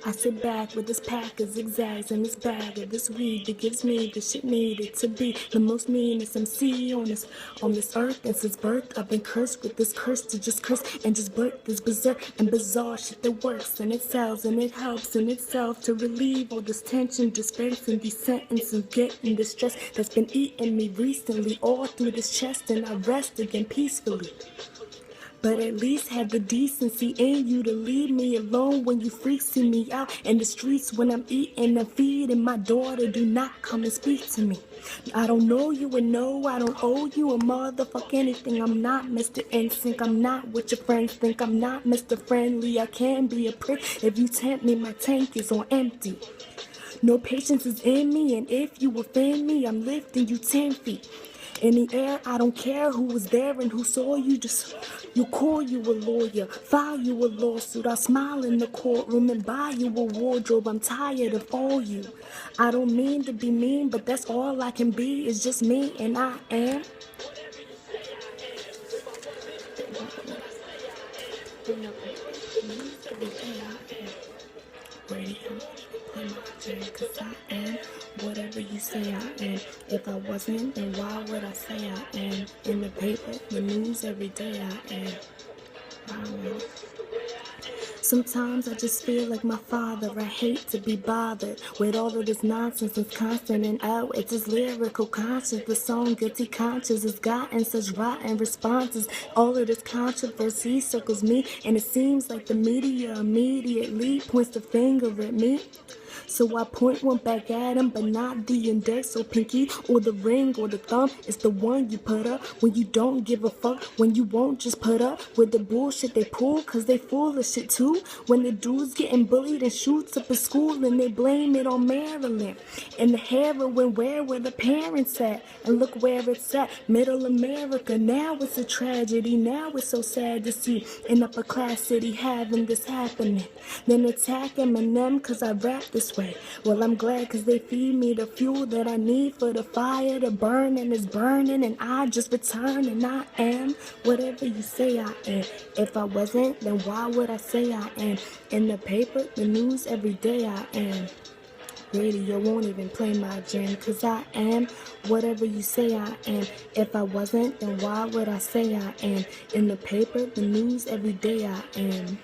I sit back with this pack of zigzags and this bag of this weed that gives me the shit needed to be the most meanest MC on this earth. And since birth, I've been cursed with this curse to just curse and just blurt this berserk and bizarre shit that works and it sells and it helps in itself to relieve all this tension, dispensing these sentences, getting the stress that's been eating me recently all through this chest, and I rest again peacefully. But at least have the decency in you to leave me alone when you freaks see me out in the streets when I'm eating and feeding my daughter. Do not come and speak to me. I don't know you and no, I don't owe you a motherfuck anything. I'm not Mr. NSYNC, I'm not what your friends think. I'm not Mr. Friendly, I can be a prick. If you tempt me, my tank is on empty. No patience is in me, and if you offend me, I'm lifting you 10 feet. In the air, I don't care who was there and who saw you, just you call you a lawyer, file you a lawsuit. I smile in the courtroom and buy you a wardrobe. I'm tired of all you. I don't mean to be mean, but that's all I can be. It's just me, and I am. Cause I am whatever you say I am. If I wasn't, then why would I say I am? In the paper, the news, every day I am. Sometimes I just feel like my father. I hate to be bothered with all of this nonsense. It's constant and out. It's his lyrical conscience. The song Guilty Conscience has gotten such rotten responses. All of this controversy circles me, and it seems like the media immediately points the finger at me. So I point one back at him, but not the index or pinky or the ring or the thumb. It's the one you put up when you don't give a fuck, when you won't just put up with the bullshit they pull, cause they full of shit too. When the dude's getting bullied and shoots up at school and they blame it on Maryland. And the heroin where the parents at, and look where it's at, middle America. Now it's a tragedy, now it's so sad to see an upper class city having this happening. Then attack Eminem cause I rap this way. Well, I'm glad cause they feed me the fuel that I need for the fire to burn, and it's burning, and I just return, and I am whatever you say I am. If I wasn't, then why would I say I am? In the paper, the news, every day I am. Radio won't even play my jam, cause I am whatever you say I am. If I wasn't, then why would I say I am? In the paper, the news, every day I am.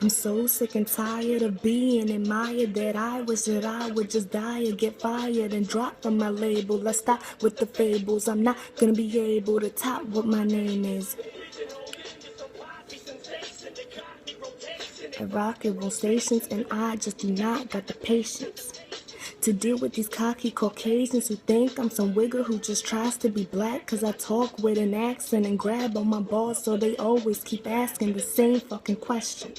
I'm so sick and tired of being admired that I wish that I would just die or get fired and drop from my label. Let's stop with the fables. I'm not gonna be able to top what my name is. I rock and roll stations, and I just do not got the patience to deal with these cocky Caucasians who think I'm some wigger who just tries to be black cause I talk with an accent and grab on my balls, so they always keep asking the same fucking question.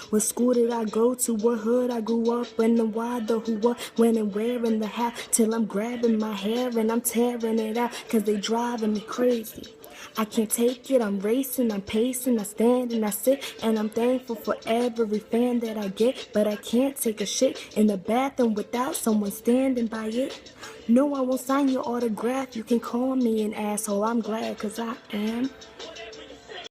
What school did I go to? What hood I grew up in? And why, the who, what, when, and where in the how? Till I'm grabbing my hair and I'm tearing it out cause they driving me crazy. I can't take it, I'm racing, I'm pacing, I stand and I sit, and I'm thankful for every fan that I get, but I can't take a shit in the bathroom without someone standing by it. No, I won't sign your autograph, you can call me an asshole, I'm glad cause I am